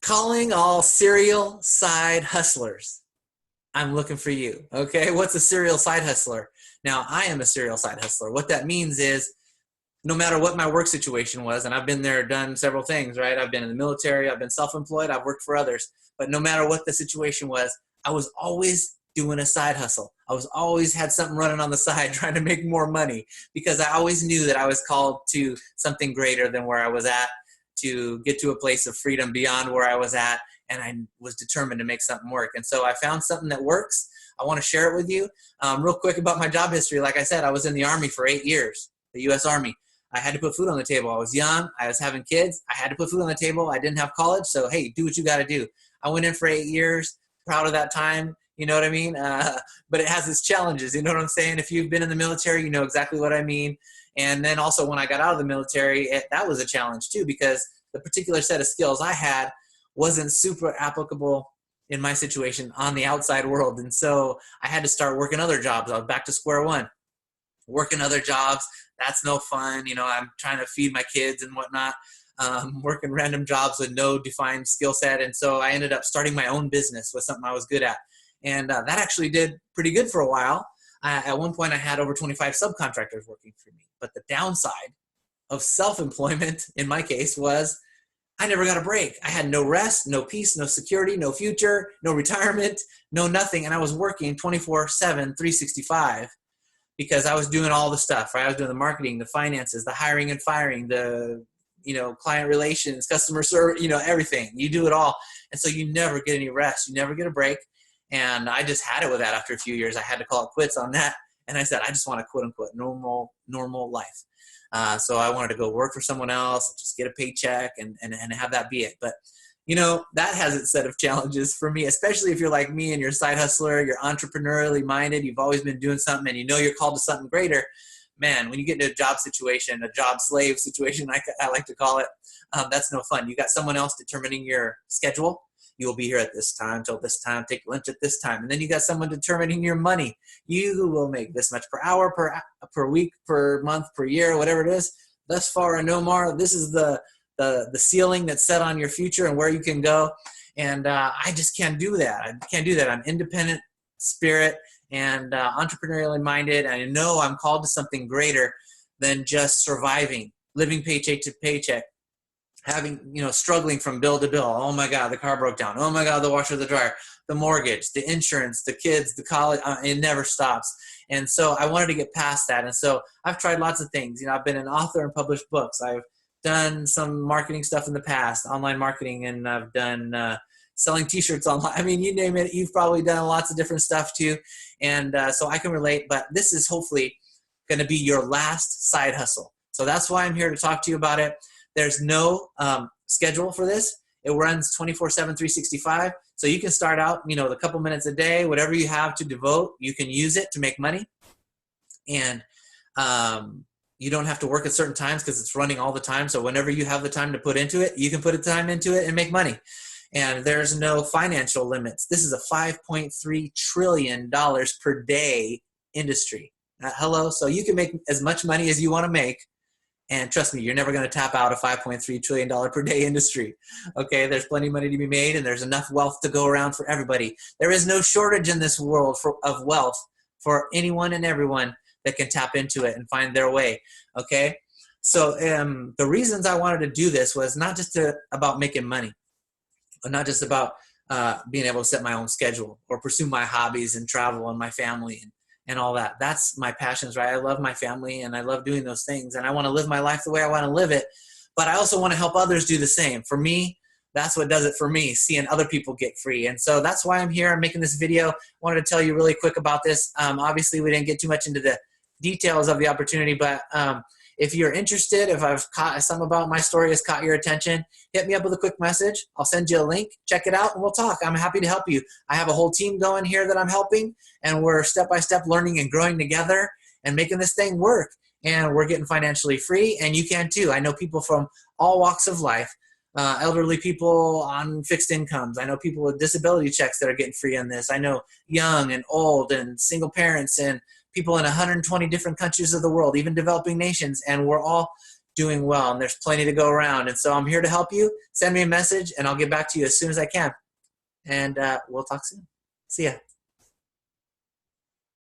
Calling all serial side hustlers. I'm looking for you. Okay, what's a serial side hustler? Now, I am a serial side hustler. What that means is no matter what my work situation was, and I've been there, done several things, right? I've been in the military, I've been self-employed, I've worked for others. But no matter what the situation was, I was always doing a side hustle. I was always had something running on the side trying to make more money because I always knew that I was called to something greater than where I was at, to get to a place of freedom beyond where I was at, and I was determined to make something work. And so I found something that works. I want to share it with you. Real quick about my job history. Like I said, I was in the Army for 8 years, the U.S. Army. I had to put food on the table. I was young. I was having kids. I had to put food on the table. I didn't have college. So, hey, do what you got to do. I went in for 8 years. Proud of that time. You know what I mean? But it has its challenges. You know what I'm saying? If you've been in the military, you know exactly what I mean. And then also when I got out of the military, that was a challenge too, because the particular set of skills I had wasn't super applicable in my situation on the outside world. And so I had to start working other jobs. I was back to square one, working other jobs. That's no fun. You know, I'm trying to feed my kids and whatnot, working random jobs with no defined skill set. And so I ended up starting my own business with something I was good at. And that actually did pretty good for a while. At one point, I had over 25 subcontractors working for me. But the downside of self-employment, in my case, was I never got a break. I had no rest, no peace, no security, no future, no retirement, no nothing. And I was working 24/7, 365 because I was doing all the stuff, right? I was doing the marketing, the finances, the hiring and firing, the, client relations, customer service, everything. You do it all. And so you never get any rest. You never get a break. And I just had it with that after a few years. I had to call it quits on that. And I said, I just want a quote unquote normal life. So I wanted to go work for someone else, just get a paycheck and have that be it. But, that has its set of challenges for me, especially if you're like me and you're a side hustler, you're entrepreneurially minded, you've always been doing something and you're called to something greater. Man, when you get into a job situation, a job slave situation, I like to call it, that's no fun. You got someone else determining your schedule. You will be here at this time till this time, take lunch at this time. And then you got someone determining your money. You will make this much per hour, per week, per month, per year, whatever it is. Thus far and no more. This is the ceiling that's set on your future and where you can go. And I just can't do that. I can't do that. I'm independent spirit and entrepreneurially minded. I know I'm called to something greater than just surviving, living paycheck to paycheck, having, struggling from bill to bill. Oh my God, the car broke down. Oh my God, the washer, the dryer, the mortgage, the insurance, the kids, the college, it never stops. And so I wanted to get past that. And so I've tried lots of things. I've been an author and published books. I've done some marketing stuff in the past, online marketing, and I've done selling t-shirts online. I mean, you name it, you've probably done lots of different stuff too. And so I can relate, but this is hopefully going to be your last side hustle. So that's why I'm here to talk to you about it. There's no schedule for this. It runs 24/7, 365. So you can start out, a couple minutes a day, whatever you have to devote, you can use it to make money. And you don't have to work at certain times because it's running all the time. So whenever you have the time to put into it, you can put the time into it and make money. And there's no financial limits. This is a $5.3 trillion per day industry. Hello? So you can make as much money as you want to make. And trust me, you're never going to tap out a $5.3 trillion per day industry. Okay, there's plenty of money to be made and there's enough wealth to go around for everybody. There is no shortage in this world of wealth for anyone and everyone that can tap into it and find their way. Okay, so the reasons I wanted to do this was not just about making money, or not just about being able to set my own schedule or pursue my hobbies and travel and my family and all that. That's my passions, right? I love my family and I love doing those things and I want to live my life the way I want to live it, but I also want to help others do the same. For me, that's what does it for me, seeing other people get free. And so that's why I'm here. I'm making this video. I wanted to tell you really quick about this. Obviously, we didn't get too much into the details of the opportunity, but if you're interested, if I've caught some about my story has caught your attention, hit me up with a quick message. I'll send you a link. Check it out and we'll talk. I'm happy to help you. I have a whole team going here that I'm helping, and we're step-by-step learning and growing together and making this thing work. And we're getting financially free, and you can too. I know people from all walks of life, elderly people on fixed incomes. I know people with disability checks that are getting free on this. I know young and old and single parents and people in 120 different countries of the world, even developing nations, and we're all doing well, and there's plenty to go around. And so I'm here to help you. Send me a message, and I'll get back to you as soon as I can. And we'll talk soon. See ya.